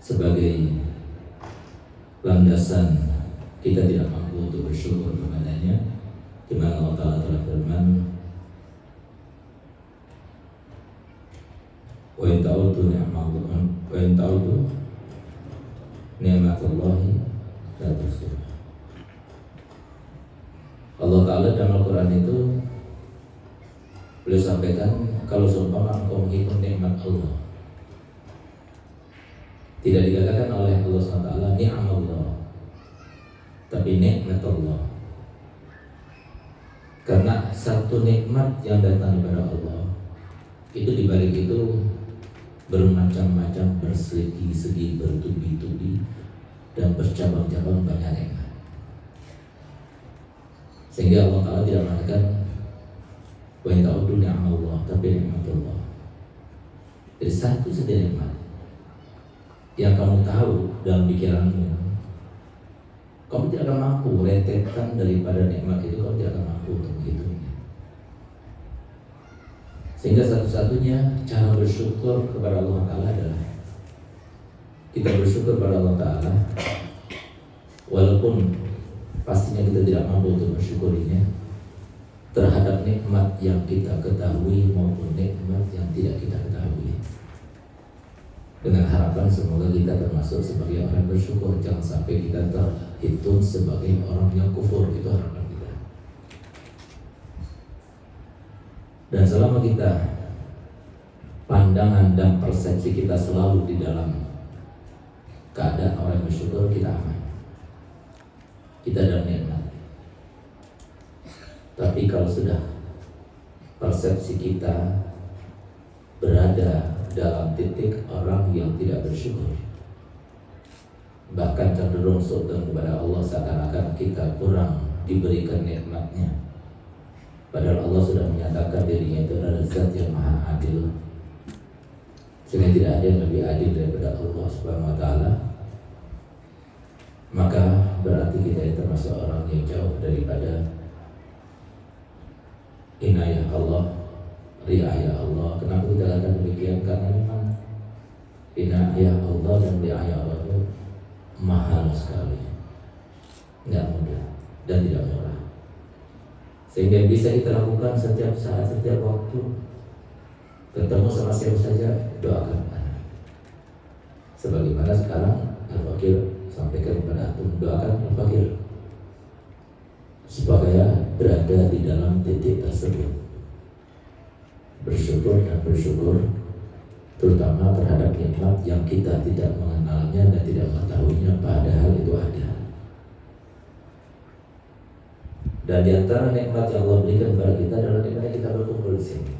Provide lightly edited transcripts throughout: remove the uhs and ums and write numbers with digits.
sebagai landasan kita tidak mampu untuk bersyukur kepadanya, di mana Allah Ta'ala telah firman, wa in ta'udu ni'matallahi la tuhsuha. Allah Ta'ala dalam Al-Quran itu beliau sampaikan, kalau seumpama engkau menghitung nikmat Allah, tidak dikatakan oleh Allah SWT ni'amallah, tapi nikmat Allah. Karena satu nikmat yang datang kepada Allah itu dibalik itu bermacam-macam, bersegi-segi, bertubi-tubi, dan bercabang-cabang banyak nikmat. Sehingga Allah Ta'ala tidak mengatakan wa in ta'uddu ni'amallah, tapi nikmat Allah. Jadi satu saja nikmat yang kamu tahu dalam pikiranmu, kamu tidak akan mampu rentetan daripada nikmat itu, kamu tidak akan mampu untuk menghitungnya. Sehingga satu-satunya cara bersyukur kepada Allah Ta'ala adalah kita bersyukur kepada Allah Ta'ala walaupun pastinya kita tidak mampu untuk bersyukurinya terhadap nikmat yang kita ketahui maupun nikmat yang tidak kita ketahui, dengan harapan semoga kita termasuk sebagai orang bersyukur, jangan sampai kita terhitung sebagai orang yang kufur. Itu harapan kita. Dan selama kita pandangan dan persepsi kita selalu di dalam keadaan orang yang bersyukur, kita aman, kita dalam nikmat. Tapi kalau sudah persepsi kita berada dalam titik orang yang tidak bersyukur, bahkan cenderung sultan kepada Allah, seakan-akan kita kurang diberikan nikmatnya, padahal Allah sudah menyatakan dirinya itu adalah zat yang maha adil, sehingga tidak ada yang lebih adil daripada Allah Subhanahu wa Ta'ala. Maka berarti kita ini termasuk orang yang jauh daripada inayah Allah, riayah Allah. Kenapa kita katakan demikian? Karena memang inayah Allah dan riayah Allah itu mahal sekali, nggak mudah dan tidak murah. Sehingga bisa kita lakukan setiap saat, setiap waktu. Ketemu sama siapa saja, doakan anak. Sebagaimana sekarang Al-Fakir sampaikan kepada antum, doakan Al-Fakir supaya berada di dalam titik tersebut, bersyukur dan bersyukur terutama terhadap nikmat yang kita tidak mengenalnya dan tidak mengetahuinya, padahal itu ada. Dan di antara nikmat yang Allah berikan kepada kita adalah nikmat kita berkumpul di sini.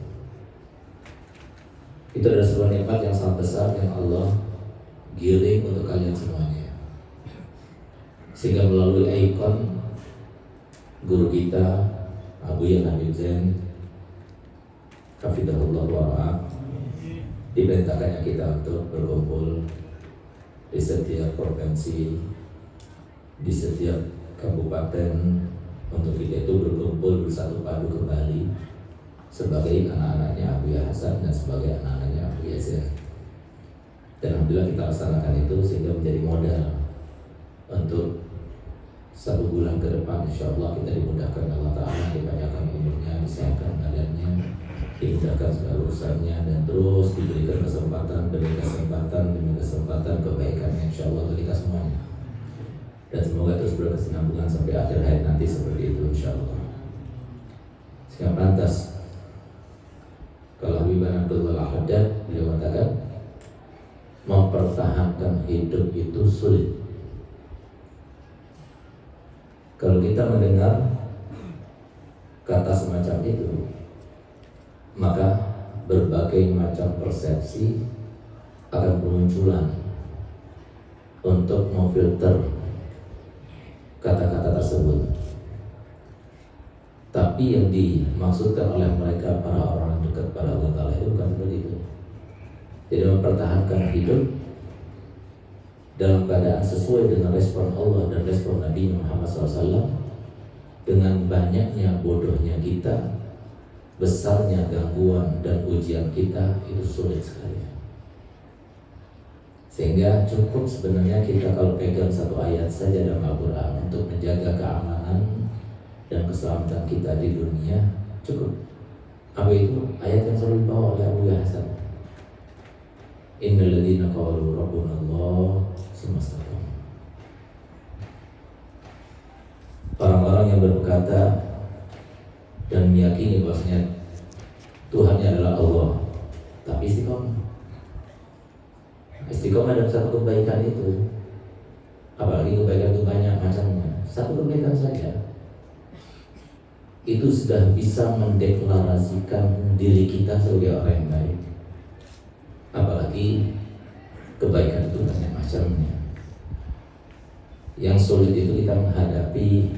Itu adalah sebuah nikmat yang sangat besar yang Allah giring untuk kalian semuanya. Sehingga melalui ikon guru kita Abu Yan Habib Zain Hafidhahullah wa'ala, diperintahkannya kita untuk berkumpul di setiap provinsi, di setiap kabupaten, untuk kita itu berkumpul bersatu padu kembali sebagai anak-anaknya Abu Ya Hasan dan sebagai anak-anaknya Abu Yazid. Dan alhamdulillah kita laksanakan itu sehingga menjadi modal untuk 1 bulan ke depan. InsyaAllah kita dimudahkan Allah Ta'ala, dibanyakan umurnya, disehatkan badannya, dimudahkan segala urusannya, dan terus diberikan kesempatan demi kesempatan kebaikannya InsyaAllah untuk kita semuanya. Dan semoga terus berkesinambungan sampai akhir hayat nanti seperti itu InsyaAllah. Sehingga pantas kalau Habib Abdullah Al-Haddad beliau katakan, mempertahankan hidup itu sulit. Kalau kita mendengar kata semacam itu, maka berbagai macam persepsi akan bermunculan untuk memfilter kata-kata tersebut. Tapi yang dimaksudkan oleh mereka para orang dekat pada Allah Ta'ala itu bukan seperti itu. Jadi mempertahankan hidup dalam keadaan sesuai dengan respon Allah dan respon Nabi Muhammad SAW, dengan banyaknya bodohnya kita, besarnya gangguan dan ujian kita, itu sulit sekali. Sehingga cukup sebenarnya kita kalau pegang satu ayat saja dalam Al-Quran untuk menjaga keamanan dan keselamatan kita di dunia, cukup. Apa itu? Ayat yang selalu dibawa oleh Abu Hasan. Innal ladzina qalu rabbuna Allah tsumma istaqamu. Orang-orang yang berkata dan meyakini bahwasanya Tuhannya adalah Allah, tapi istiqomah. Istiqomah dalam satu kebaikan itu, apalagi kebaikan itu banyak macamnya, satu kebaikan saja itu sudah bisa mendeklarasikan diri kita sebagai orang yang baik. Apalagi kebaikan itu banyak macamnya. Yang sulit itu kita menghadapi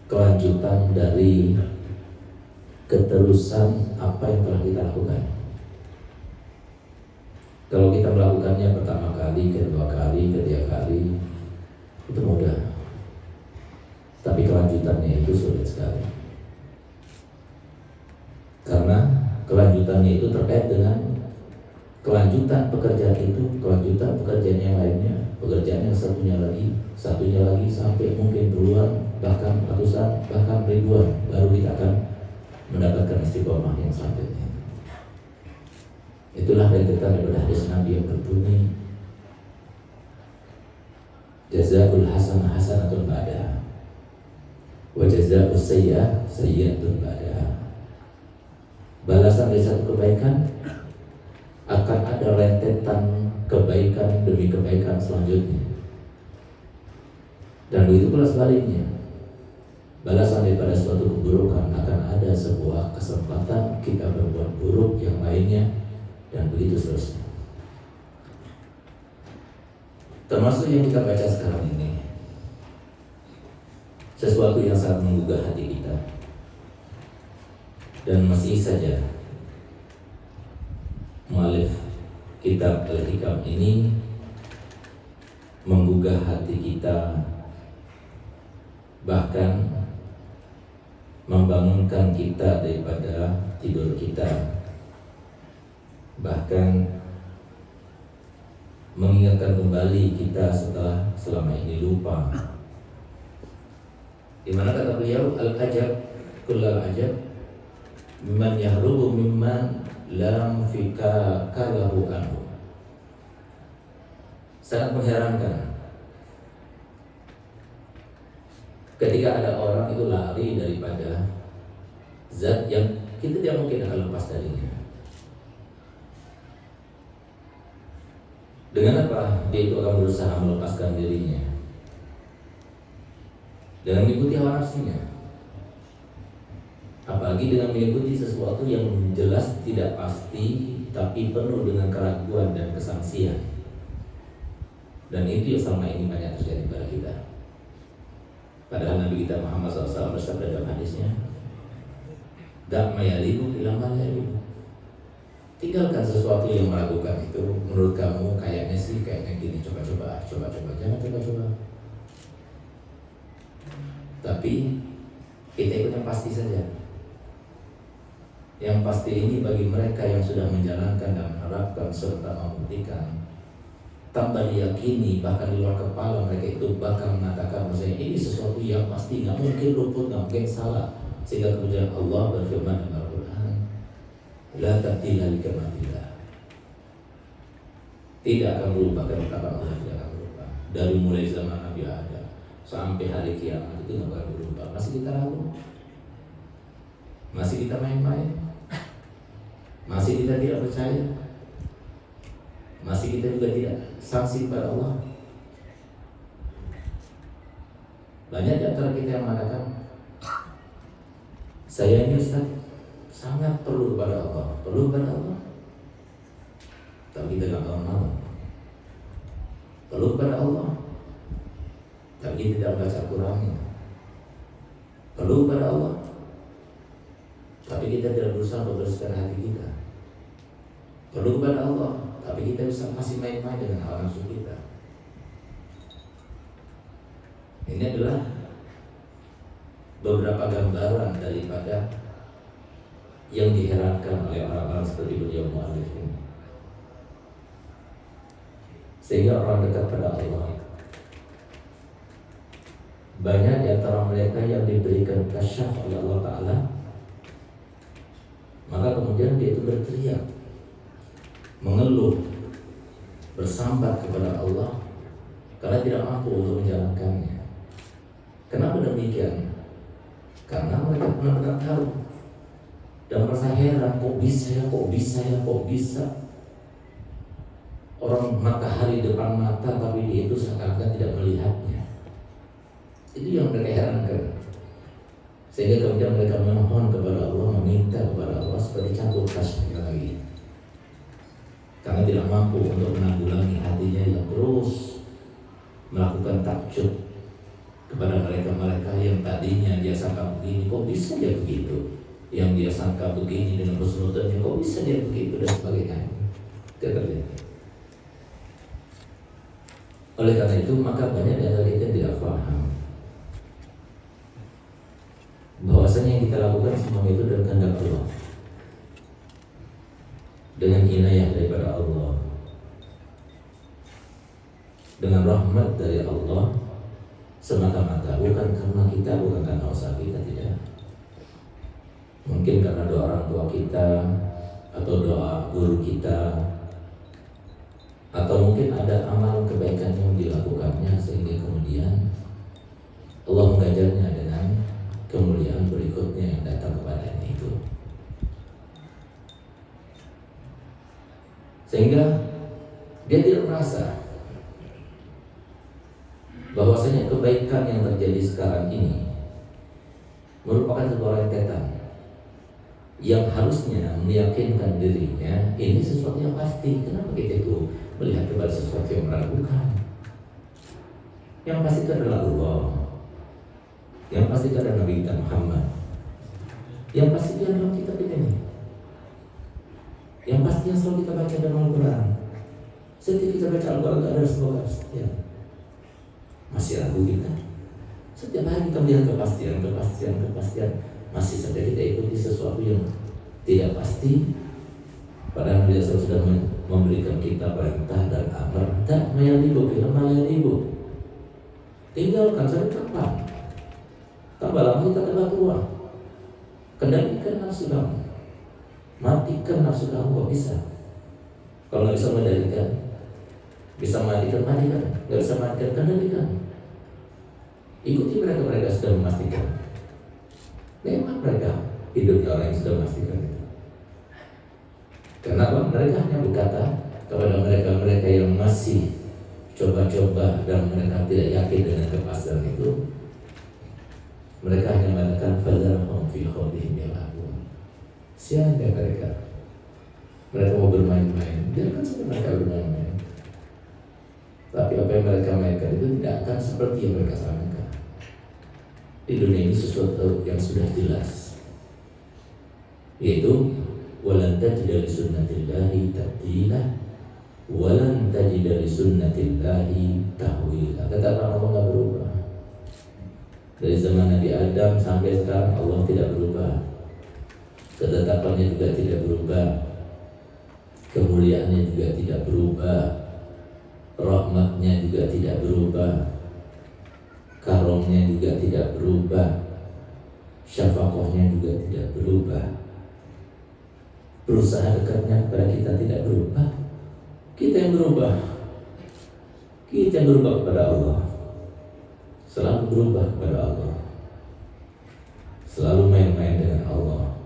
kelanjutan dari keterusan apa yang telah kita lakukan. Kalau kita melakukannya pertama kali, kedua kali, ketiga kali, itu mudah. Tapi kelanjutannya itu sulit sekali. Karena kelanjutannya itu terkait dengan kelanjutan pekerjaan itu, kelanjutan pekerjaan yang lainnya, pekerjaan yang satunya lagi sampai mungkin puluhan, bahkan ratusan, bahkan ribuan, baru kita akan mendapatkan istiqomah yang selanjutnya. Itulah rentetan daripada hadis Nabi yang berbunyi jazaa'ul hasanah hasanatun ba'daha wa jazaa'us sayyi'ah sayyi'atun ba'daha. Balasan dari satu kebaikan akan ada rentetan kebaikan demi kebaikan selanjutnya. Dan begitu pula sebaliknya, balasan daripada suatu keburukan akan ada sebuah kesempatan kita berbuat buruk yang lainnya, dan begitu seterusnya. Termasuk yang kita baca sekarang ini, sesuatu yang sangat menggugah hati kita, dan masih saja mu'alif kitab Al-Hikam ini menggugah hati kita, bahkan membangunkan kita daripada tidur kita, bahkan mengingatkan kembali kita setelah selama ini lupa. Di mana kata beliau, al-ajab kullal ajab mimman yahrubu mimman lam fika kalahu anhu. Sangat mengherankan ketika ada orang itu lari daripada zat yang kita tidak mungkin akan lepas darinya. Dengan apa? Dia itu akan berusaha melepaskan dirinya dengan mengikuti hawa nafsunya, apalagi dengan mengikuti sesuatu yang jelas tidak pasti tapi penuh dengan keraguan dan kesangsian. Dan itu yang selama ini banyak terjadi pada kita. Padahal Nabi kita Muhammad SAW bersabda dalam hadisnya, "Da' ma yalibu ila ma la yalibu." Tinggalkan sesuatu yang meragukan itu. Menurut kamu kayaknya sih kayaknya gini, coba-coba, jangan coba-coba. Tapi kita ikut yang pasti saja. Yang pasti ini bagi mereka yang sudah menjalankan dan menerapkan serta membuktikan, tanpa diyakini bahkan di luar kepala mereka itu bakal mengatakan misalnya ini sesuatu yang pasti, nggak mungkin luput, nggak mungkin salah. Sehingga kemudian Allah berfirman dalam Al-Quran, la tabdila li kalimatillah. Tidak akan berubah ketetapan Allah, tidak akan berubah. Dari mulai zaman Nabi Adam sampai hari kiamat itu nggak akan berubah. Masih kita ragu, masih kita main-main, masih kita tidak percaya, masih kita juga tidak sanksi pada Allah. Banyak di antara kita yang mengatakan, saya ini Ustaz sangat perlu pada Allah, tapi kita nggak mau. Perlu pada Allah, tapi tidak baca Qurannya. Perlu pada Allah, tapi kita tidak berusaha membersihkan hati kita. Perlu pada Allah, tapi kita bisa masih main-main dengan hawa nafsu kita. Ini adalah beberapa gambaran daripada yang diherankan oleh orang-orang seperti beliau mu'alif ini. sehingga orang dekat pada Allah. Banyak di antara mereka yang diberikan kasyaf oleh Allah Ta'ala, maka kemudian dia itu berteriak, mengeluh, bersambat kepada Allah karena tidak mampu untuk menjalankannya. Kenapa demikian? Karena mereka benar-benar tahu dan merasa heran, kok bisa. Orang matahari depan mata, tapi dia itu seakan-akan tidak melihatnya. Itu yang mereka herankan. Sehingga kemudian mereka memohon kepada Allah, meminta kepada Allah supaya dicabut kasyafnya lagi. Karena tidak mampu untuk menanggulangi hatinya yang terus melakukan takjub kepada mereka-mereka yang tadinya dia sangka begini, kok bisa dia begitu? Yang dia sangka begini dengan husnudzonnya, kok bisa dia begitu, dan sebagainya. Tidak terjadi. Oleh karena itu, maka banyak di antara kita tidak paham bahwasanya yang kita lakukan semua itu dengan kehendak Allah, dengan inayah daripada Allah, dengan rahmat dari Allah semata-mata, bukan karena kita, bukan karena usaha kita, tidak. Mungkin karena doa orang tua kita, atau doa guru kita, atau mungkin ada amal kebaikan yang dilakukannya sehingga kemudian Allah mengajarnya dengan kemuliaan berikutnya yang datang kepadanya itu. Sehingga dia tidak merasa bahwasanya kebaikan yang terjadi sekarang ini merupakan sebuah rentetan yang harusnya meyakinkan dirinya ini sesuatu yang pasti. Kenapa kita itu melihat kepada sesuatu yang meragukan? Yang pasti itu adalah Allah, yang pasti itu adalah Nabi kita Muhammad, yang pasti itu adalah kitab ini, yang pasti yang selalu kita baca dalam Al-Quran. Setiap kita baca Al-Quran ada sebuah kepastian. Masih ragu kita? Setiap hari kita melihat kepastian. Masih saja kita ikuti sesuatu yang tidak pasti. Padahal Nabi sudah memberikan kita perintah dan amar. Tak mayalibu, film mayalibu. Tinggalkan sampai kapan? Tambah lama kita tambah tua. Kendalikan nafsu kamu, matikan nafsu kamu. Gak bisa. Kalau nggak bisa mengendalikan, bisa matikan, nggak bisa matikan, kendalikan. Ikuti mereka sudah memastikan. Memang mereka hidupnya orang yang sudah memastikan itu. Kenapa? Mereka hanya berkata kepada mereka yang masih coba-coba dan mereka tidak yakin dengan kepastian itu, mereka hanya mengatakan fadzarhum fi khawdihim yal'abun. Siapa mereka? Mereka mau bermain-main, biarkan saja mereka bermain-main. Tapi apa yang mereka mainkan itu tidak akan seperti yang mereka sangka. Di dunia ini sesuatu yang sudah jelas, yaitu walan tajida li sunnatillahi tabdila walan tajida li sunnatillahi tahwila. Kata Allah nggak berubah. Dari zaman Nabi Adam sampai sekarang Allah tidak berubah. Ketetapannya juga tidak berubah. Kemuliaannya juga tidak berubah. Rahmatnya juga tidak berubah. Karomnya juga tidak berubah. Syafaqahnya juga tidak berubah. Berusaha dekatnya kepada kita tidak berubah. Kita yang berubah. Kita yang berubah kepada Allah. Selalu berubah kepada Allah. Selalu main-main dengan Allah.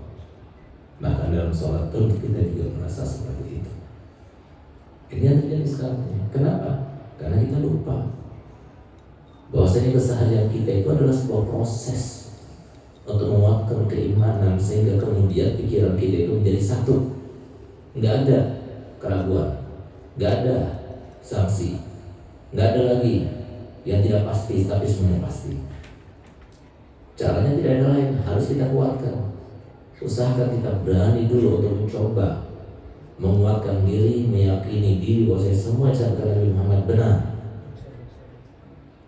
Bahkan dalam sholat pun kita juga merasa seperti itu. Ini yang terjadi sekarang. Kenapa? Karena kita lupa bahwasanya keseharian kita itu adalah sebuah proses untuk menguatkan keimanan sehingga kemudian pikiran kita itu menjadi satu. Nggak ada keraguan, nggak ada sanksi, nggak ada lagi yang tidak pasti, tapi semuanya pasti. Caranya tidak ada lain, harus kita kuatkan. Usahakan kita berani dulu untuk mencoba menguatkan diri, meyakini diri bahwa semua yang disampaikan Nabi Muhammad benar.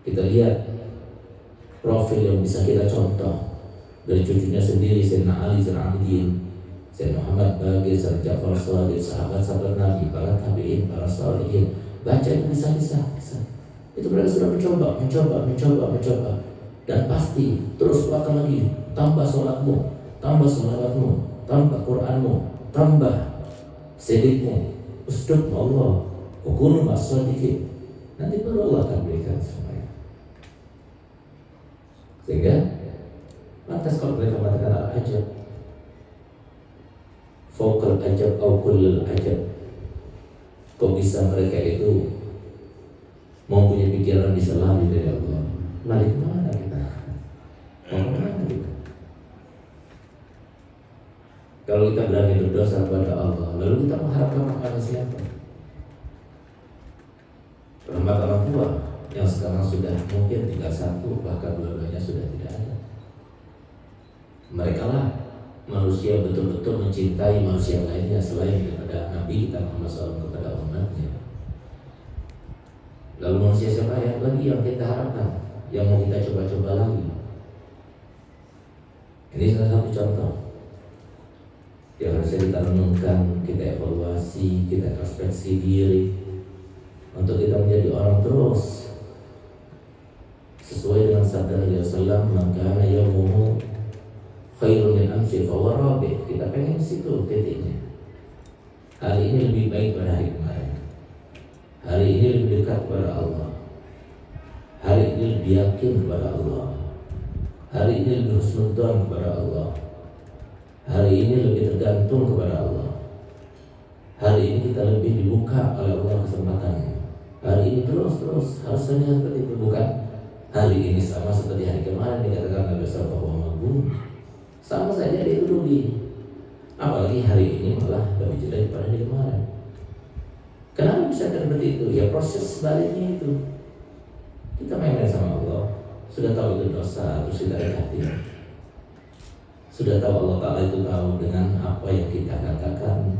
Kita lihat profil yang bisa kita contoh dari cucunya sendiri, Sayyidina Ali Zainal Abidin, Sayyidina Muhammad Baqir, Sayyidina Ja'far Shadiq, sahabat-sahabat Nabi, para tabi'in, para sholihin. baca itu bisa. Itu mereka sudah mencoba, dan pasti terus ulang lagi. Tambah sholatmu, tambah sholawatmu, tambah Quranmu, tambah sedikmu, usdud Allah, ukunu mas-shadiqin. Nanti baru Allah akan berikan semuanya. Sehingga lantas kalau mereka mengatakan al-ajab, fawqal ajab au kullal ajab, kok bisa mereka itu mempunyai pikiran bisa lari dari Allah? Lari kemana kita? Mau kemana kita? Kalau kita berani berdosa kepada Allah, lalu kita mengharapkan kepada siapa? Rahmat orang tua yang sekarang sudah mungkin tinggal satu, bahkan dua-duanya sudah tidak ada. Mereka lah manusia betul-betul mencintai manusia lainnya selain daripada Nabi kita Muhammad SAW kepada umatnya. Lalu manusia siapa yang lagi yang kita harapkan, yang mau kita coba-coba lagi? Ini salah satu contoh yang harusnya kita renungkan, kita evaluasi, kita introspeksi diri untuk kita menjadi orang terus sesuai dengan sabda Nabi SAW, "Man yaumuhu khairun min amsi fahuwa rabi." Kita pengen situ titiknya. Hari ini lebih baik pada hari kemarin. Hari ini lebih dekat kepada Allah. Hari ini lebih yakin kepada Allah. Hari ini lebih husnudzon kepada Allah. Hari ini lebih tergantung kepada Allah. Hari ini kita lebih dibuka oleh Allah kesempatan. Hari ini terus harusnya seperti itu, bukan hari ini sama seperti hari kemarin dikatakan Nabi SAW. Sama saja dia rugi. Apalagi hari ini malah lebih jelek daripada hari kemarin. Kenapa bisa seperti itu? Ya proses sebaliknya itu. Kita main-main sama Allah, sudah tahu itu dosa, terus kita dekati. Sudah tahu Allah Ta'ala itu tahu dengan apa yang kita katakan,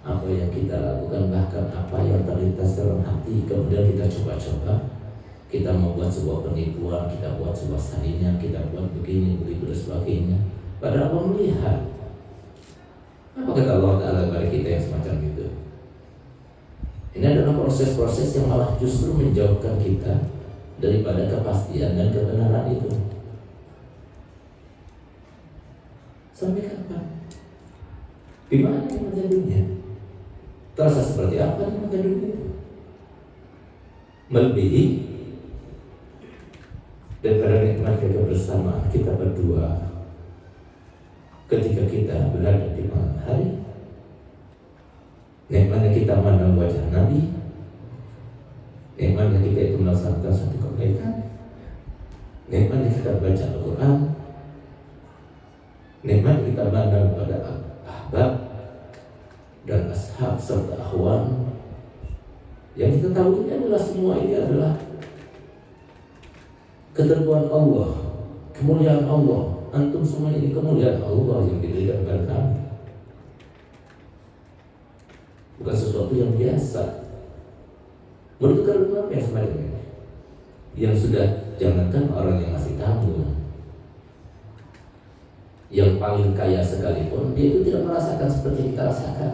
apa yang kita lakukan, bahkan apa yang terlintas dalam hati. Kemudian kita coba-coba, kita membuat sebuah penipuan, kita buat sebuah saringan, kita buat begini, begitu dan sebagainya. Padahal Allah melihat. Apa kata Allah Ta'ala kepada kita yang semacam itu? Ini adalah proses-proses yang malah justru menjauhkan kita daripada kepastian dan kebenaran itu. Sampai kapan? Di mana nikmatnya dunia? Terasa seperti apa nikmatnya dunia itu? Melebihi daripada nikmat kebersamaan kita berdua ketika kita berada di malam hari. Nikmatnya kita memandang wajah Nabi, nikmatnya kita itu melaksanakan satu kebaikan, nikmatnya kita baca Al-Quran, nikmatnya kita memandang pada ahbab dan ashab serta akhwan. Yang kita tahu ini adalah semua ini adalah ketentuan Allah, kemuliaan Allah. Antum semua ini kemuliaan Allah yang diberikan kepada kami, bukan sesuatu yang biasa. Menurut ketentuan yang semacam ini, yang sudah jangankan orang yang masih tanggung, yang paling kaya sekalipun dia itu tidak merasakan seperti kita rasakan.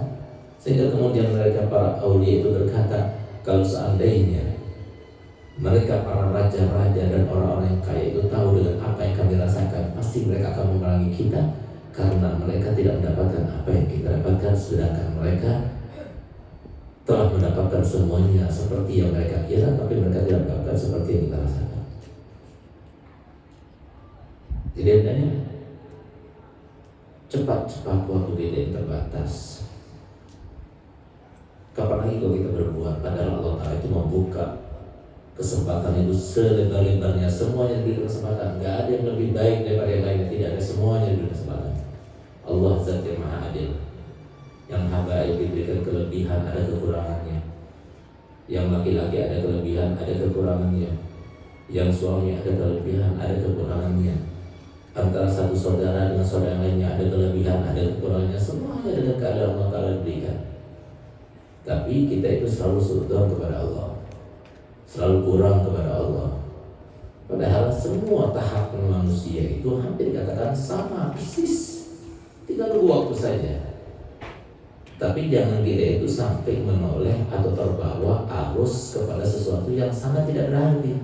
Sehingga kemudian mereka para aulia itu berkata, kalau seandainya mereka para raja-raja dan orang-orang yang kaya itu tahu dengan apa yang kami rasakan, pasti mereka akan memerangi kita, karena mereka tidak mendapatkan apa yang kita dapatkan, sedangkan mereka telah mendapatkan semuanya seperti yang mereka kira, tapi mereka tidak mendapatkan seperti yang kita rasakan. Jadi adanya cepat-cepat waktu kita yang terbatas. Kapan lagi kalau kita berbuat? Padahal Allah Ta'ala itu membuka kesempatan itu selebar-lebarnya, semuanya diberi kesempatan. Gak ada yang lebih baik daripada yang lainnya, tidak ada, semuanya diberi kesempatan. Allah Zat yang Maha Adil, yang habaib diberikan kelebihan, ada kekurangannya. Yang laki-laki ada kelebihan, ada kekurangannya. Yang suami ada kelebihan, ada kekurangannya. Antara satu saudara dengan saudara yang lainnya ada kelebihan, ada kekurangannya. Semuanya dengan keadaan Allah Ta'ala diberikan. Tapi kita itu selalu suudzon kepada Allah, selalu kurang kepada Allah. Padahal semua tahap manusia itu hampir dikatakan sama persis, tinggal nunggu waktu saja. Tapi jangan kita itu sampai menoleh atau terbawa arus kepada sesuatu yang sangat tidak berarti.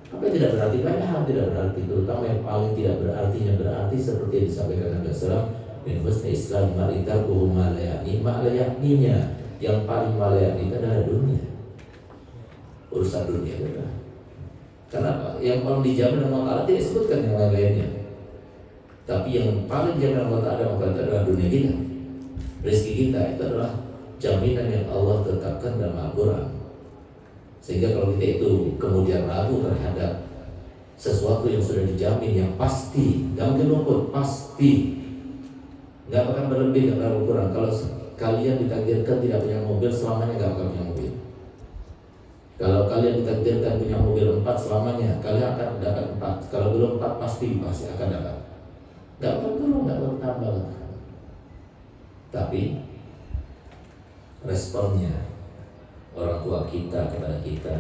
Apa yang tidak berarti? Banyak hal tidak berarti, terutama yang paling tidak berarti seperti yang disampaikan Nabi SAW. Min husni Islam maritabuhu malayani, malayaninya yang paling malayani itu adalah dunia, urusan dunia itu. Kenapa? Yang paling dijamin Allah Ta'ala tidak disebutkan yang lain-lainnya, tapi yang paling dijamin Allah Ta'ala adalah dunia kita. Rezeki kita itu adalah jaminan yang Allah tetapkan dalam Al-Quran. Sehingga kalau kita itu kemudian ragu terhadap sesuatu yang sudah dijamin, yang pasti, gak mungkin luput, pasti gak akan berlebih, gak akan berkurang. Kalau kalian ditakdirkan tidak punya mobil, selamanya gak akan punya mobil. Kalau kalian ditakdirkan punya mobil 4, selamanya kalian akan dapat 4. Kalau belum 4 pasti akan dapat. Gak akan turun, gak akan tambah. Tapi responnya orang tua kita kepada kita,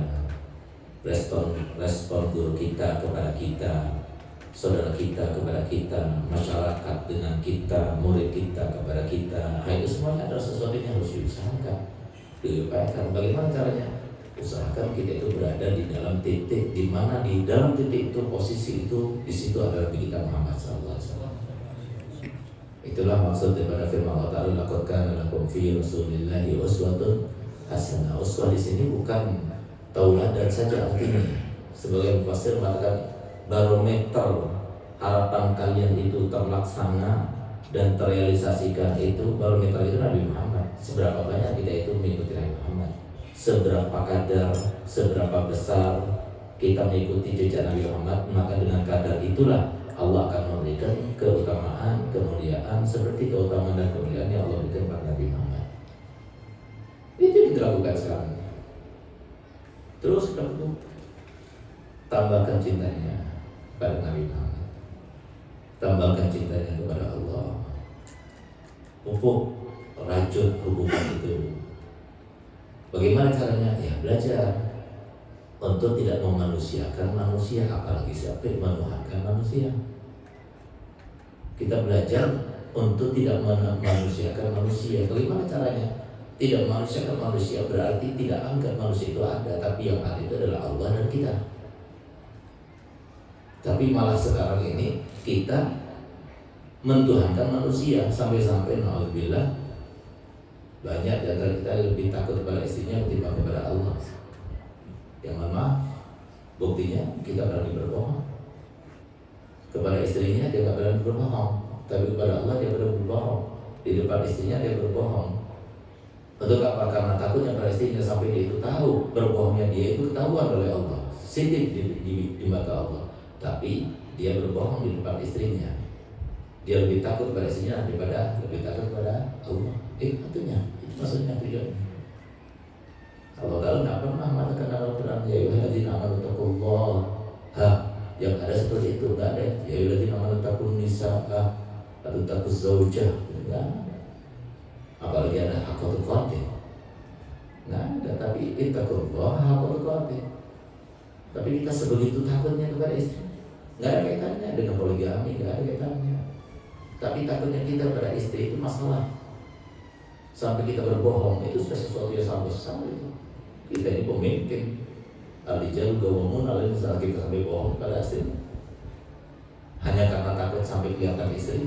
respon guru kita kepada kita, saudara kita kepada kita, masyarakat dengan kita, murid kita kepada kita, itu semuanya adalah sesuatu yang harus diusahakan, diupayakan. Bagaimana caranya? Usahakan kita itu berada di dalam titik di mana di dalam titik itu, posisi itu, di situ adalah kita Muhammad SAW. Itulah maksud daripada firman Allah Ta'ala, laqad kana lakum fi Rasulillahi uswatun hasanah. Uswah di sini bukan tauladan saja artinya. Sebagai mufassir mengatakan barometer harapan kalian itu terlaksana dan terrealisasikan, itu barometer itu Nabi Muhammad. Seberapa banyak kita itu mengikuti Nabi Muhammad, seberapa kadar, seberapa besar kita mengikuti jejak Nabi Muhammad, maka dengan kadar itulah Allah akan memberikan keutamaan, kemuliaan seperti keutamaan dan kemuliaan yang Allah berikan kepada Nabi Muhammad. Itu yang kita lakukan sekarang. Terus kamu tambahkan cintanya pada Nabi Muhammad, tambahkan cintanya kepada Allah, pupuk rajut hubungan itu. Bagaimana caranya? Ya belajar untuk tidak memanusiakan manusia, apalagi sampai menuhankan manusia. Kita belajar untuk tidak memanusiakan manusia. Bagaimana caranya? Tidak memanusiakan manusia berarti tidak anggap manusia itu ada, tapi yang ada itu adalah Allah dan kita. Tapi malah sekarang ini kita mentuhankan manusia, sampai-sampai na'udzubillah banyak di antara kita lebih takut kepada istrinya ketimbang kepada Allah. Yang mana buktinya kita berani berbohong kepada istrinya, dia tidak berani berbohong, tapi kepada Allah dia berani berbohong. Di depan istrinya dia berbohong. Untuk apa? Karena takutnya pada istrinya sampai dia itu tahu berbohongnya dia itu ketahuan oleh Allah, sidik di mata Allah. Tapi dia berbohong di depan istrinya. Dia lebih takut pada istrinya daripada lebih takut pada Allah. Artinya itu maksudnya tujuannya. Allah Ta'ala tidak pernah mengatakan dalam Al-Quran ya ayyuhalladzina amanu taqullaha, yang ada seperti itu tidak ada. Ya ayyuhalladzina amanu taqun nisa'a atau taquz zaujah, tidak ada. Apalagi ada haqqa tuqatih, tidak ada. Tapi ittaqullaha haqqa tuqatih. Tapi kita sebegitu takutnya kepada istri, tidak ada kaitannya dengan poligami, tidak ada kaitannya. Tapi takutnya kita pada istri itu masalah. Sampai kita berbohong itu sudah sesuatu yang sangat besar itu. Kita ini pemimpin, al-rijal qawwamun 'ala an-nisa, kita sampai bohong pada istri hanya karena takut sampai kelihatan istri,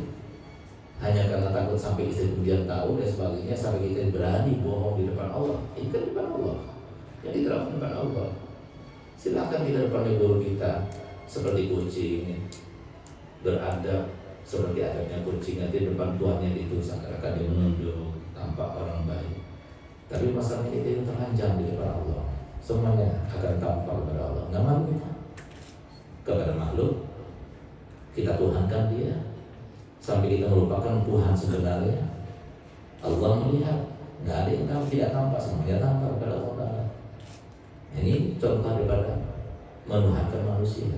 hanya karena takut sampai istri kemudian tahu dan sebagainya, sampai kita berani bohong di depan Allah. Ini kan di depan Allah, jadi terang di depan Allah. Silakan kita depan guru kita seperti kucing, beradab seperti adabnya kucing, nanti depan tuannya itu seakan-akan dia menunduk, tampak orang baik. Tapi masalahnya kita itu telanjang di depan Allah, semuanya akan tampak kepada Allah. Nggak malu kita kepada makhluk, kita tuhankan dia sampai kita melupakan Tuhan sebenarnya. Allah melihat, nggak ada yang tidak tampak, semuanya tampak kepada Allah. Ini contoh daripada menuhankan manusia.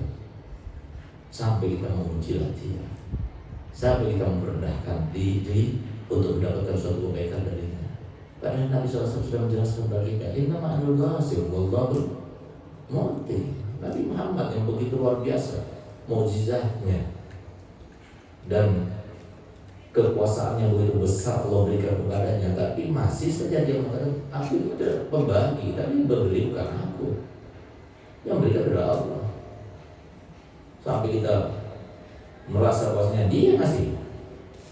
Sampai kita memuji dia, sampai kita merendahkan diri untuk mendapatkan suatu kebaikan darinya. Padahal Nabi SAW sudah menjelaskan kepada kita, inna ma'anul ghasir wallahu mu'ti. Nabi Muhammad yang begitu luar biasa mukjizatnya dan kekuasaan yang begitu besar Allah berikan kepadanya, tapi masih saja dia mengatakan aku itu adalah pembagi, tapi memberi bukan aku, yang berikan adalah Allah. Sampai kita merasa bahwasanya dia masih,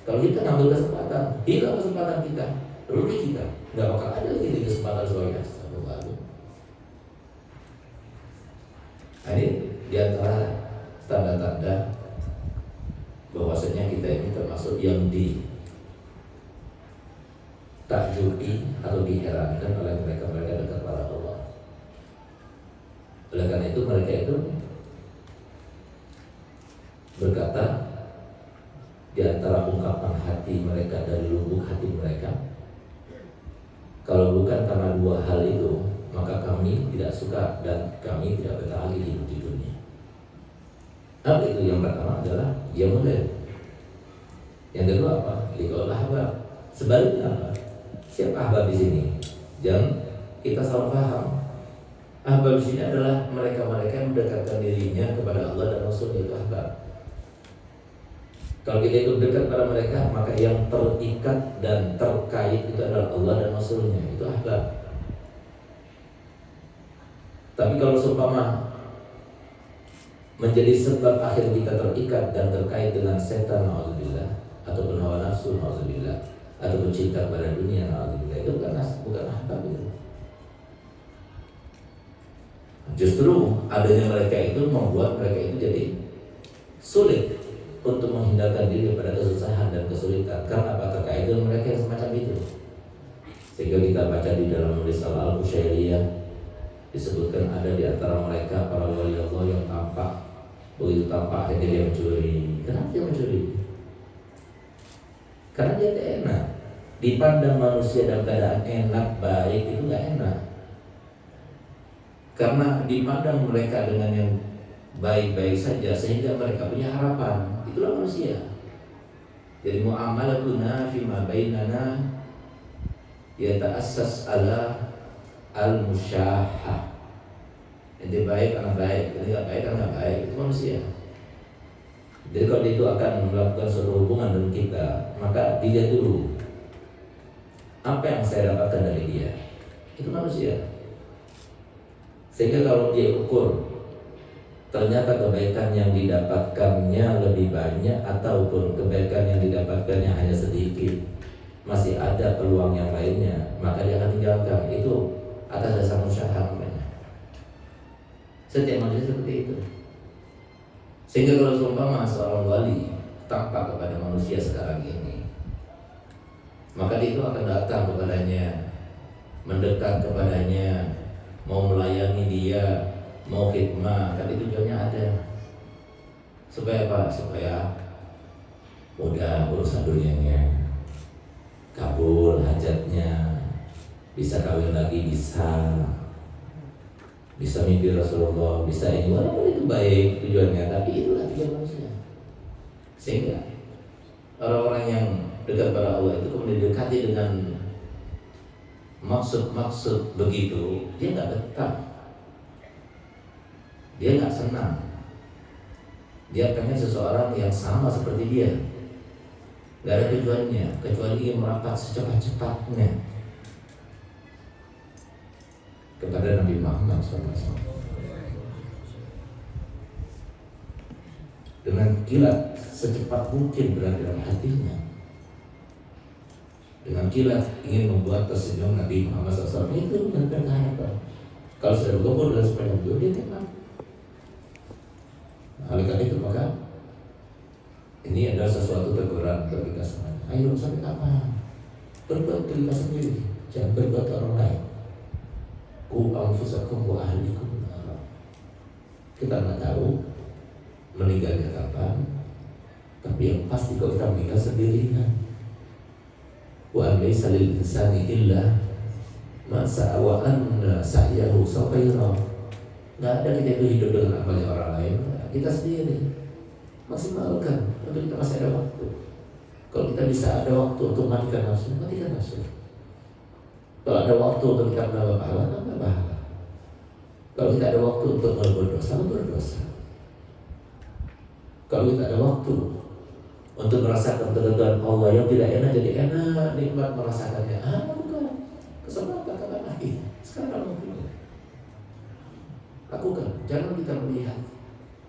kalau kita ngambil kesempatan, hilang kesempatan kita, rugi kita, nggak bakal ada lagi kesempatan sebagai baru. Nah, ini diantara tanda-tanda bahwasanya kita ini termasuk yang ditakjubi atau diherankan oleh mereka-mereka dekat kepada Allah. Oleh karena itu mereka itu berkata di antara ungkapan hati mereka, dari lubuk hati mereka, kalau bukan karena dua hal itu, maka kami tidak suka dan kami tidak betah lagi hidup di dunia. Apa itu? Yang pertama adalah dia model. Yang kedua apa? Liqaul ahbab. Sebaliknya apa? Siapa ahbab di sini? Jangan kita salah paham. Ahbab di sini adalah mereka-mereka yang mendekatkan dirinya kepada Allah dan Rasul, itu ahbab. Kalau kita itu dekat pada mereka, maka yang terikat dan terkait itu adalah Allah dan Rasulnya, itu ahbab. Tapi kalau seumpama menjadi sebab akhir kita terikat dan terkait dengan setan, na'udzubillah, ataupun hawa nafsu, na'udzubillah, ataupun cinta pada dunia, na'udzubillah, itu bukan ahbab itu. Justru adanya mereka itu membuat mereka itu jadi sulit untuk menghindarkan diri daripada kesusahan dan kesulitan. Karena apa? Terkait dengan mereka yang semacam itu. Sehingga kita baca di dalam risalah Al-Qusyairiyah disebutkan ada di antara mereka para wali Allah yang tampak, begitu tampak akhirnya dia mencuri. Kenapa dia mencuri? Karena dia tidak enak. Dipandang manusia dalam keadaan enak, baik, itu nggak enak. Karena dipandang mereka dengan yang baik-baik saja, sehingga mereka punya harapan. Itulah manusia. Jadi mu'amalatuna fima bainana yata'assas ala al-musyahah. Ini baik karena baik, ini nggak baik karena nggak baik, itu manusia. Jadi kalau dia itu akan melakukan suatu hubungan dengan kita, maka dilihat dulu apa yang saya dapatkan dari dia. Itu manusia. Sehingga kalau dia ukur ternyata kebaikan yang didapatkannya lebih banyak ataupun kebaikan yang didapatkannya hanya sedikit, masih ada peluang yang lainnya, maka dia akan tinggalkan. Itu atas dasar musyahah namanya. Setiap manusia seperti itu. Sehingga kalau seumpama seorang wali tampak kepada manusia sekarang ini, maka dia itu akan datang kepadanya, mendekat kepadanya, mau melayani dia, mau khidmah. Kan itu tujuannya ada. Supaya apa? Supaya mudah urusan dunianya, kabul hajatnya, bisa kawin lagi, bisa mimpi Rasulullah, bisa ini, walaupun itu baik tujuannya, tapi itulah tujuan manusia. Sehingga orang-orang yang dekat pada Allah itu kemudian didekati dengan maksud-maksud begitu, dia nggak betah, dia nggak senang, dia pengen seseorang yang sama seperti dia. Nggak ada tujuannya kecuali ingin merapat secepat-cepatnya kepada Nabi Muhammad SAW dengan kilat secepat mungkin berada dalam hatinya, dengan kilat ingin membuat tersenyum Nabi Muhammad SAW. Itu benar-benar harapan. Kalau sudah bergabung dengan sepanjang hidup, dia tenang. Oleh karena itu maka ini adalah sesuatu teguran bagi kita semuanya. Ayo sampai kapan? Berbuat diri kita sendiri, jangan berbuat orang lain. Ku anfusakum wa ahlikum nar. Kita nggak tahu meninggalnya kapan, tapi yang pasti kalau kita meninggal sendirian. Wa laysa lil insani illa ma sa'a wa anna sa'yahu sawfa yura. Nggak ada kita itu hidup dengan amalnya orang lain, kita sendiri. Maksimalkan untuk kita masih ada waktu. Kalau kita bisa ada waktu untuk matikan nafsu, matikan nafsu. Kalau ada waktu untuk kita menambah pahala, nambah pahala. Kalau kita ada waktu untuk berbuat dosa, berdosa. Kalau kita ada waktu untuk merasakan ketentuan Allah yang tidak enak jadi enak, nikmat merasakannya. Bukan kesempatan kapan lagi? Sekarang mungkin. Lakukan, jangan kita melihat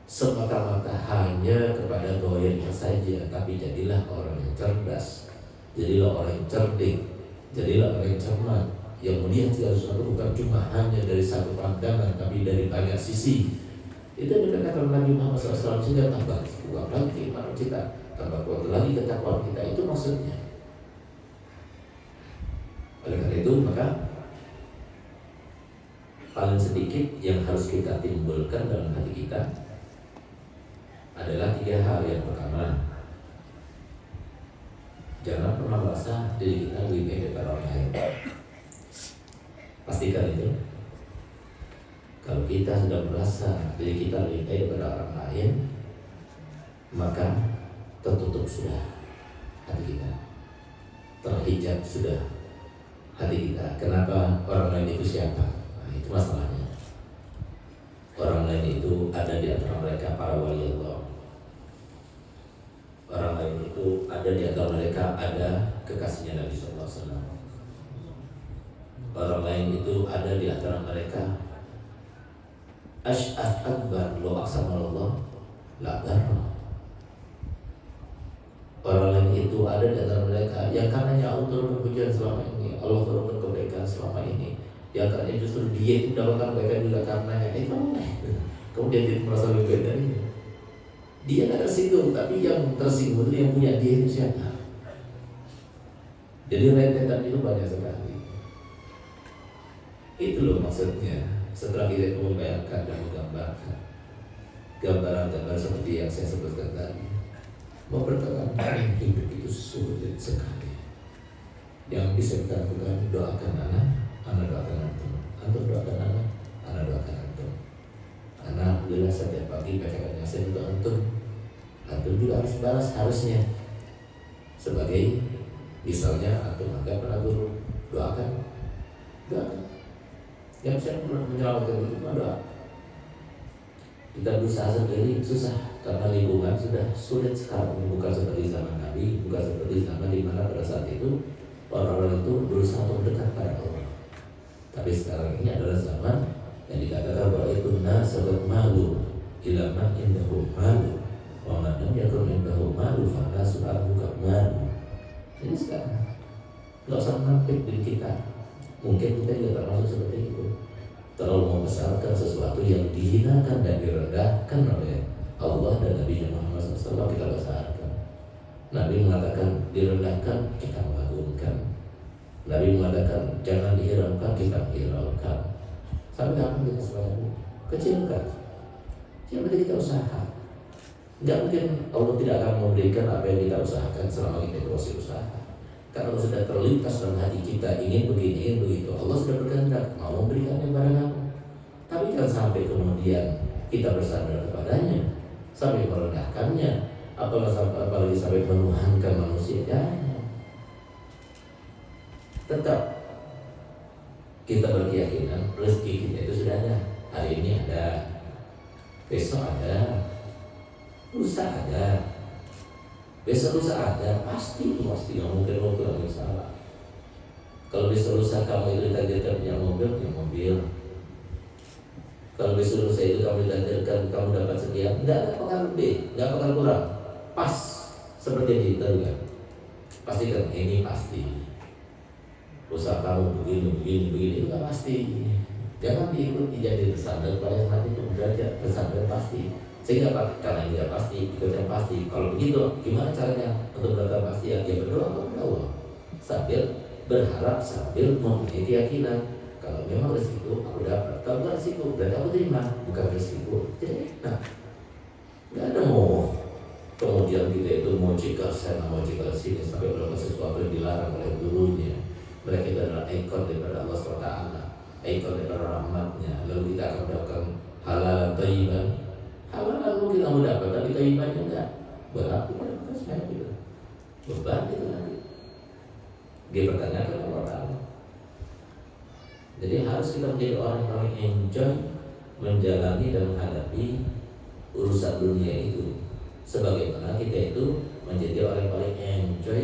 semata-mata hanya kepada goyangnya saja, tapi jadilah orang yang cerdas, jadilah orang yang cerdik, jadilah orang yang cermat, yang melihat segala sesuatu bukan cuma hanya dari satu pandangan, tapi dari banyak sisi. Itu yang dikatakan Nabi Muhammad SAW, sehingga tambah kuat lagi iman kita, tambah kuat lagi ketakwaan kita. Itu maksudnya. Oleh karena itu maka paling sedikit yang harus kita timbulkan dalam hati kita adalah 3 hal. Yang pertama, jangan pernah merasa diri kita lebih baik daripada orang lain. Pastikan itu. Kalau kita sudah merasa diri kita lebih baik daripada orang lain, maka tertutup sudah hati kita, terhijab sudah hati kita. Kenapa? Orang lain itu siapa? Nah, itu masalahnya. Orang lain itu ada di antara mereka para wali Allah. Orang lain itu ada di antara mereka ada kekasihnya Nabi SAW. Orang lain itu ada di antara mereka Ash'ad akbar lo aksamallah la barra. Orang lain itu ada di antara mereka yang karenanya Allah turunkan pujian selama ini, Allah turunkan kebaikan selama ini, yang karenanya justru dia itu mendapatkan kebaikan juga karenanya. Itu kemudian dia merasa lebih baik darinya. Dia tidak tersinggung, tapi yang tersinggung itu yang punya dia itu siapa? Jadi rentetan itu banyak sekali. Itu loh maksudnya. Setelah kita itu membayangkan dan menggambarkan gambaran-gambaran seperti yang saya sebutkan tadi, mempertahankan hidup itu sulit sekali. Yang bisa kita lakukan, doakan anak doakan antum doakan anak doakan antum. Anak alhamdulillah setiap pagi bacakannya saya untuk antum juga harus balas harusnya. Sebagai misalnya antum agak pernah guru, doakan. Yang saya pernah menyelamatkan itu adalah kita berusaha sendiri susah karena lingkungan sudah sulit sekarang, bukan seperti zaman Nabi, bukan seperti zaman di mana pada saat itu orang-orang itu berusaha untuk dekat pada Allah. Tapi sekarang ini adalah zaman yang dikatakan bahwa itu nasabat malu ilaman indahu malu wa man lam yakun indahu malu fa nasu buka malu. Jadi sekarang nggak usah menampik diri kita. Mungkin kita juga termasuk seperti itu, terlalu membesarkan sesuatu yang dihinakan dan direndahkan oleh Allah dan Nabi Muhammad SAW. Kita besarkan. Nabi mengatakan direndahkan, kita mengagungkan. Nabi mengatakan jangan dihiraukan, kita hiraukan. Sampai kapan kita seperti itu? Kecilkan. Yang penting kita usaha. Tidak mungkin Allah tidak akan memberikan apa yang kita usahakan selama kita masih usaha. Karena sudah terlintas dalam hati kita ingin begini, ingin begitu, Allah sudah berkehendak mau memberikannya kepada kamu. Tapi jangan sampai kemudian kita bersandar kepadanya, sampai merendahkannya, apalagi sampai menuhankan manusia. Tetap kita berkeyakinan rezeki kita itu sudah ada. Hari ini ada, besok ada, lusa ada. Besok lusa ada, pasti nggak mungkin salah. Kalau besok lusa kamu itu ditakdirkan punya mobil. Kalau besok lusa itu kamu ditakdirkan kamu dapat sekian, nggak akan lebih, nggak akan kurang, pas seperti yang ditentukan. Pastikan ini pasti. Lusa kamu begini itu nggak pasti. Jangan diikuti jadi bersandar pada saat itu belajar bersandar pasti. Sehingga karena ini tidak pasti, ikut yang pasti. Kalau begitu, gimana caranya untuk mendapatkan pasti? Ya berdoa kepada Allah sambil berharap, sambil mempunyai keyakinan kalau memang resiko aku dapat. Kalau bukan resiko, berarti aku terima, bukan resiko. Jadi nggak ada mau kemudian kita itu mau cikal sana, mau cikal sini sampai melakukan sesuatu yang dilarang oleh gurunya. Mereka itu adalah ikon daripada Allah SWT, ikon daripada rahmatnya. Lalu kita akan mendapatkan halal thayyiban. Halal mungkin kamu dapat, tapi thayyibannya enggak. Berarti pada saya gitu. Beban itu nanti. Dia pertanyakan kepada orang. Jadi harus kita menjadi orang-orang yang enjoy menjalani dan menghadapi urusan dunia itu. Sebagaimana kita itu menjadi orang yang paling enjoy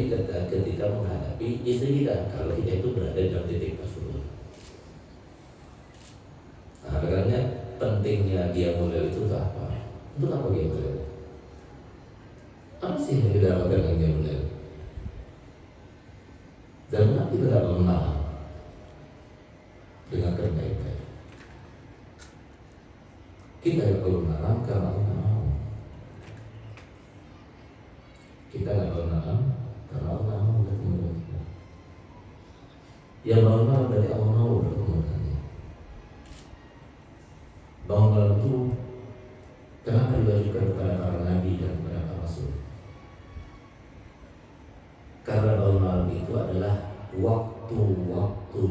ketika menghadapi istri kita kalau kita itu berada dalam titik tersebut. Nah, makanya pentingnya Qiyamul Lail itu apa? Untuk apa Qiyamul Lail? Apa sih yang kita dapatkan dengan Qiyamul Lail? Dan nanti kita akan malam dengan baik-baik. Kita tidak perlu malam karena Allah mau. Kita tidak perlu malam karena Allah mau bertemu dengan kita. Yang malam dari Allah mau bertemu dengan kita. Bangun malam itu kenapa diwajibkan kepada para nabi dan kepada para rasul? Karena bangun malam itu adalah waktu-waktu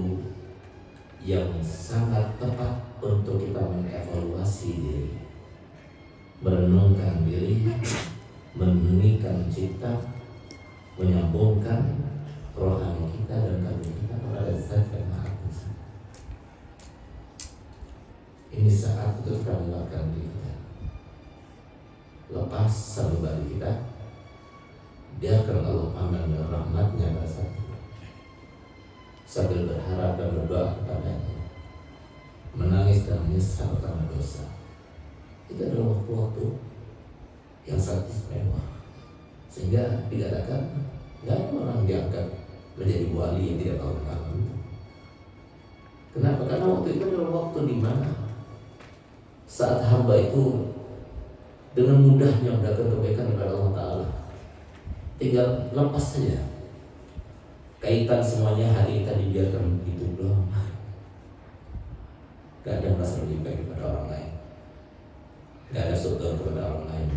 yang sangat tepat untuk kita mengevaluasi diri, merenungkan diri, menunaikan cipta, menyambungkan rohani kita dan kalbu kita kepada Zat yang Maha Kuasa. Ini saat untuk kita mengeluarkan diri kita, lepas sanubari kita, biarkan Allah paman dan rahmatnya pada saat itu, sambil berharap dan berdoa kepadanya, menangis dan menyesal karena dosa. Itu adalah waktu-waktu yang sangat istimewa, sehingga dikatakan nggak ada orang diangkat menjadi wali yang tidak tahu malam. Kenapa? Karena waktu itu adalah waktu di mana saat hamba itu dengan mudahnya mendapatkan kebaikan kepada Allah Ta'ala, tinggal lepas saja kaitan semuanya, hari kita dibiarkan begitu doang. Gak ada merasa lebih baik kepada orang lain, gak ada syukur kepada orang lain,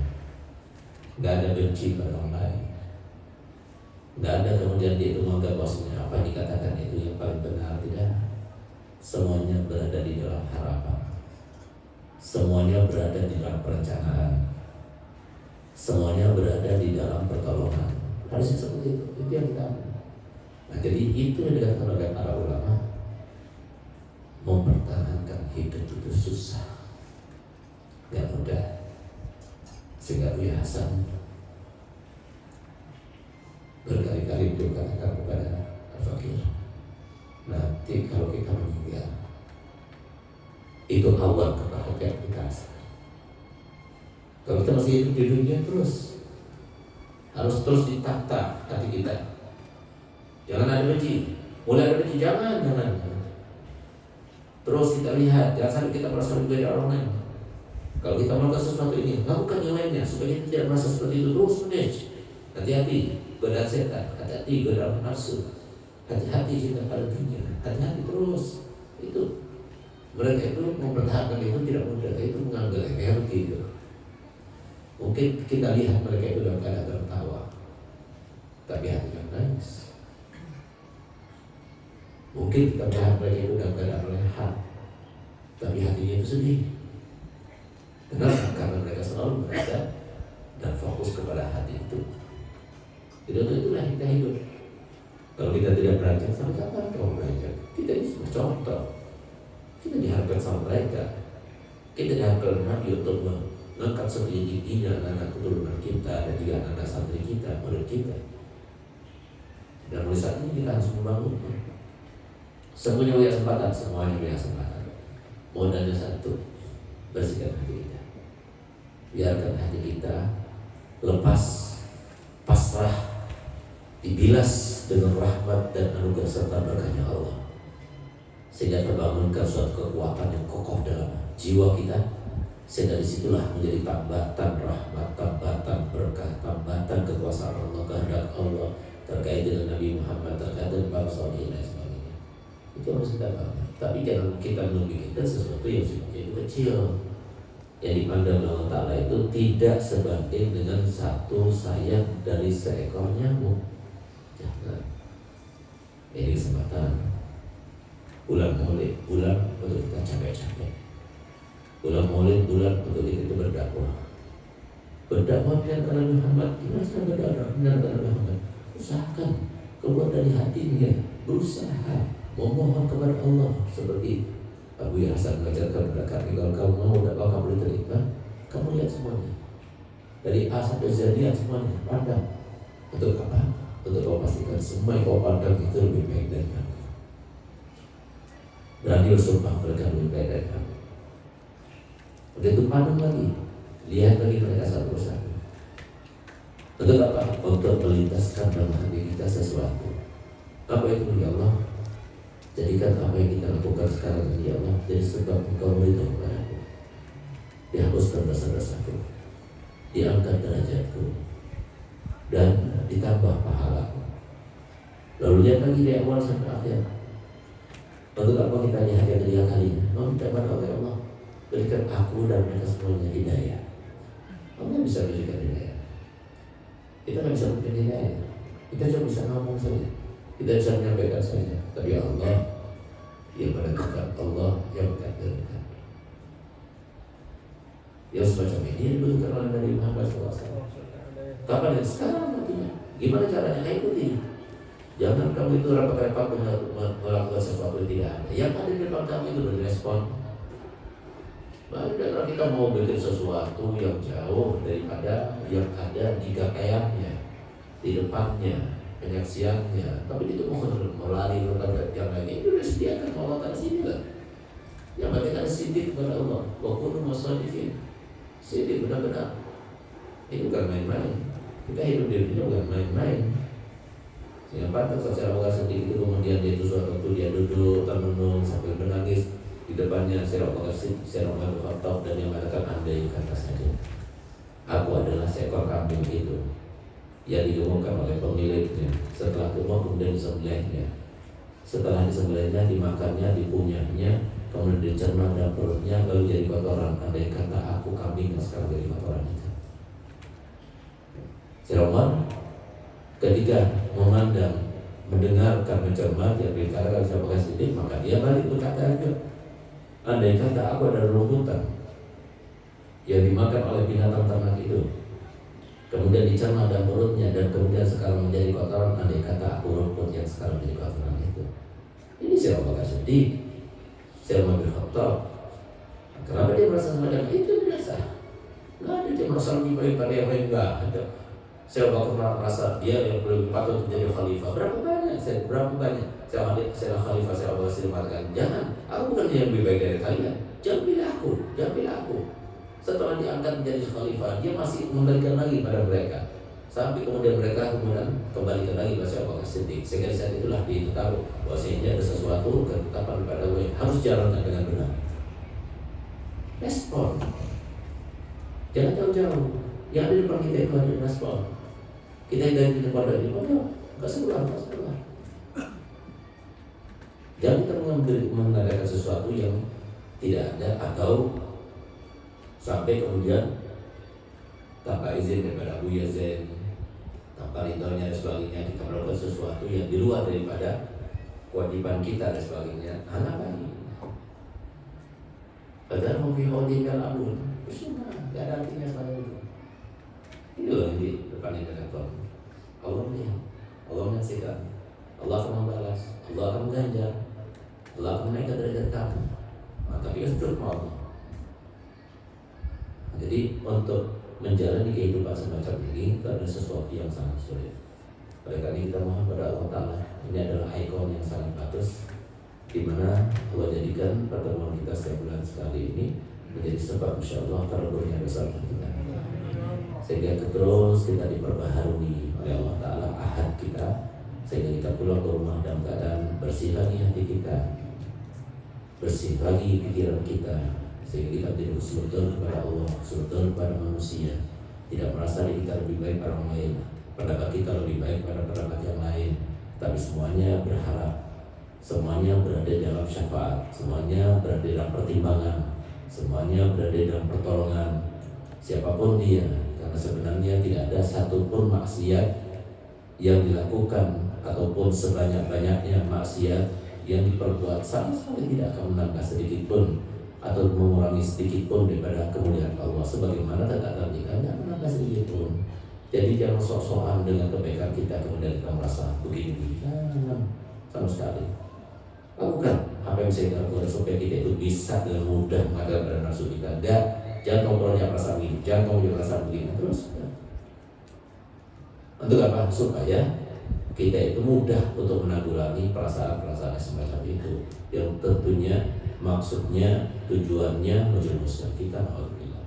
gak ada benci kepada orang lain, gak ada kemudian dia itu menganggap bahwasanya apa dikatakan itu yang paling benar. Tidak. Semuanya berada di dalam harapan, semuanya berada di dalam perencanaan, semuanya berada di dalam pertolongan. Harusnya seperti itu yang kita ambil. Nah, jadi itu yang dikatakan oleh para ulama, mempertahankan hidup itu susah, gak mudah. Sehingga Buya Hasan berkali-kali beliau katakan kepada Al-Fakir, nanti kalau kita meninggal, itu awal kebahagiaan kita. Kalau kita masih hidup di dunia harus terus ditata hati kita. Jangan ada benci, mulai ada benci, jangan. Terus kita lihat, jangan sampai kita merasa lebih dari orang lain. Kalau kita melakukan sesuatu ini, lakukan yang lainnya supaya kita tidak merasa seperti itu. Terus manage. Hati-hati godaan setan, hati-hati godaan nafsu, hati-hati cinta pada dunia, hati-hati terus. Itu mereka itu mempertahankan itu tidak mudah, itu mengambil energi itu. Mungkin kita lihat mereka itu dalam keadaan tertawa, tapi hatinya menangis. Mungkin kita lihat mereka itu dalam keadaan rehat, tapi hatinya itu sedih. Kenapa? Karena mereka selalu berada dan fokus kepada hati itu. Tidak, itulah kita hidup. Kalau kita tidak belajar, sampai kapan kamu belajar? Kita ini semua contoh. Kita diharapkan sama mereka. Kita diharapkan Nabi untuk mengangkat setinggi-tingginya anak keturunan kita dan juga anak santri kita, murid kita. Dan mulai saat ini kita harus membangun. Semuanya punya kesempatan, semuanya punya kesempatan. Modalnya satu, bersihkan hati kita. Biarkan hati kita lepas, pasrah, dibilas dengan rahmat dan anugerah serta berkahnya Allah, sehingga terbangunkan suatu kekuatan yang kokoh dalam jiwa kita, sehingga disitulah menjadi tambatan rahmat, tambatan berkah, tambatan kekuasaan Allah, kehendak Allah terkait dengan Nabi Muhammad, terkait dengan para sahabat dan sebagainya. Itu harus kita bangun. Tapi jangan kita memikirkan sesuatu yang sifatnya itu kecil, yang dipandang Allah Ta'ala itu tidak sebanding dengan satu sayap dari seekor nyamuk. Jangan. Ini kesempatan bulan Maulid, bulan untuk kita capek-capek. Bulan Maulid, bulan untuk kita itu berdakwah. Berdakwah dengan Nabi Muhammad. Gimana cara berdakwah dengan Nabi Muhammad? Usahakan keluar dari hatinya, berusaha memohon kepada Allah seperti Abu Hasan mengajarkan kepada kami, kalau kamu mau dakwah kamu diterima, kamu lihat semuanya dari A sampai Z, lihat semuanya, pandang Untuk apa? Untuk kau pastikan semua yang kau pandang itu lebih baik dari kamu. Berani bersumpah mereka lebih baik dari kamu. Begitu pandang lagi, lihat lagi mereka satu persatu. Untuk apa? Untuk melintaskan dalam hati kita sesuatu. Apa itu ya Allah? Jadikan apa yang kita lakukan sekarang ini ya Allah jadi sebab Engkau ridho kepadaku. Dihapuskan dosa-dosaku, diangkat derajatku, dan ditambah pahalaku. Lalu lihat lagi dari awal sampai akhir. Untuk apa kita lihat yang ketiga kalinya? Meminta kepada Allah, berikan aku dan mereka semuanya hidayah. Allah bisa berikan hidayah. Kita tidak bisa berikan hidayah. Kita cuma bisa ngomong saja. Kita bisa menyampaikan saja. Tapi Allah yang menentukan, Allah yang mentakdirkan. Yang semacam ini dibutuhkan oleh Nabi Muhammad SAW. Kapan dan sekarang nantinya? Gimana caranya? Ikuti. Jangan kamu itu repot-repot melakukan sesuatu yang tidak ada. Yang ada di depan kamu itu berrespon. Baiklah kita mau bikin sesuatu yang jauh daripada yang ada di gakaiannya, di depannya, penyaksiannya. Tapi itu mau melari kepada yang lain. Itu sudah disediakan Allah Ta'ala sini lah. Yang penting ada sidik kepada Allah. Wa kunu mushadiqin. Sidik benar-benar. Ini bukan main-main. Kita hidup di dunia bukan main-main. Sehingga pantas secara Allah sedih itu kemudian dia itu suatu waktu dia duduk termenung sambil menangis di depannya Sayyidina Umar bin Khattab dan yang mengatakan andai kata saja aku adalah seekor kambing itu yang diumumkan oleh pemiliknya, setelah itu kemudian disembelihnya, setelah disembelihnya dimakannya, dipunyahnya, kemudian dicerna dalam perutnya lalu jadi kotoran. Andai kata aku kambing yang sekarang jadi kotoran itu. Sayyidina Umar ketika memandang, mendengarkan, mencermati yang dikatakan Sahabat Siddiq, maka dia balik berkata juga, andai kata aku adalah rumputan yang dimakan oleh binatang ternak itu, kemudian dicerna dalam perutnya dan kemudian sekarang menjadi kotoran, andai kata aku rumput yang sekarang menjadi kotoran itu. Ini Sahabat Siddiq, Sahabat bin Khattab. Kenapa dia merasa semacam itu? Biasa. Nggak ada dia merasa lebih baik pada yang lain, nggak ada. Saya bakal merasa dia yang lebih patut menjadi khalifah. Berapa banyak? Saya khalifah saya Allah sendiri mengatakan, jangan, aku bukan yang lebih baik dari kalian. Jangan pilih aku, jangan pilih aku. Setelah diangkat menjadi khalifah, dia masih memberikan lagi pada mereka. Sampai kemudian mereka kemudian kembalikan lagi kepada Abu Bakar Siddiq. Sehingga saat itulah dia tahu bahwa sehingga ada sesuatu ketetapan pada Allah harus jalankan dengan benar. Respon. Jangan jauh-jauh. Yang ada di depan kita itu ada respon. Kita dari di depan dari nggak sebelah. Jangan kita mengadakan sesuatu yang tidak ada atau sampai kemudian tanpa izin daripada Abu Yazid, tanpa ridhonya dan sebagainya, kita melakukan sesuatu yang di luar daripada kewajiban kita dan sebagainya. Anak lagi. Padahal mau fihodingan abun, nggak ada artinya seperti itu. Ini loh yang di depan indikator. Allah melihat, Allah menyaksikan, Allah akan membalas, Allah akan mengganjar, Allah akan menaikkan derajat kamu. Tapi itu mau. Jadi untuk menjalani kehidupan semacam ini itu adalah sesuatu yang sangat sulit. Oleh karena kita mohon pada Allah Ta'ala, ini adalah ikon yang sangat bagus, di mana Allah jadikan pertemuan kita setiap bulan sekali ini menjadi sebab insyaallah terleburnya besar kita. Sehingga terus kita diperbaharui oleh Allah Ta'ala ahad kita, sehingga kita pulang ke rumah dalam keadaan bersih lagi hati kita, bersih lagi pikiran kita, sehingga kita tidak bersujud kepada Allah, bersujud kepada manusia, tidak merasa diri kita lebih baik pada orang lain, pendapat kita lebih baik pada pendapat yang lain, tapi semuanya berharap, semuanya berada dalam syafaat, semuanya berada dalam pertimbangan, semuanya berada dalam pertolongan siapapun dia. Karena sebenarnya tidak ada satupun maksiat yang dilakukan ataupun sebanyak-banyaknya maksiat yang diperbuat sama sekali tidak akan menambah sedikit pun atau mengurangi sedikit pun daripada kemuliaan Allah. Sebagaimana kata tadi tidak menambah sedikit pun. Jadi jangan sok-sokan dengan kebaikan kita kemudian kita merasa begini. Jangan sama sekali. Lakukan apa yang bisa kita lakukan supaya kita itu bisa dengan mudah mengalir pada nafsu kita. Jangan kamu punya perasaan begini, jangan kamu punya perasaan begini terus. Untuk apa? Supaya kita itu mudah untuk menanggulangi perasaan-perasaan semacam itu, yang tentunya maksudnya tujuannya menjerumuskan kita. Alhamdulillah.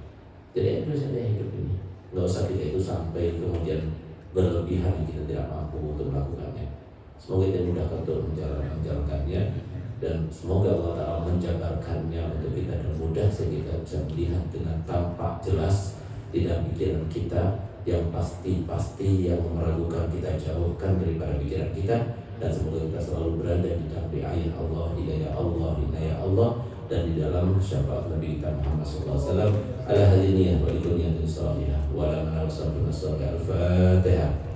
Jadi itu saja hidup ini. Nggak usah kita itu sampai kemudian berlebihan, kita tidak mampu untuk melakukannya. Semoga kita dimudahkan untuk menjalankannya, dan semoga Allah Ta'ala menjabarkannya untuk kita dengan mudah, sehingga kita bisa melihat dengan tampak jelas di dalam pikiran kita yang pasti-pasti, yang meragukan kita jauhkan daripada pikiran kita. Dan semoga kita selalu berada di dalam riayah Allah, hidayah Allah, inayah Allah, dan di dalam syafaat Nabi kita Muhammad SAW. Ala hadiniyah wa likuniyah salihah wa ala man arsalna salih. Al-Fatihah.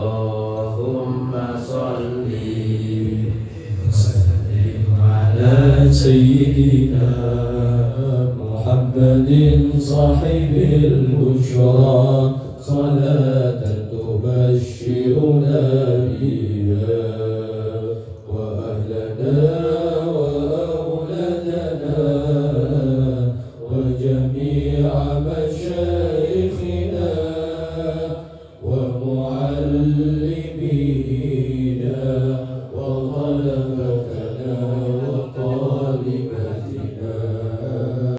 Allahumma salli wa sallim ala sayyidina Muhammadin sahibil bushra, salatan tubashshiruna biha wa ahlana wa awladana wa jami'a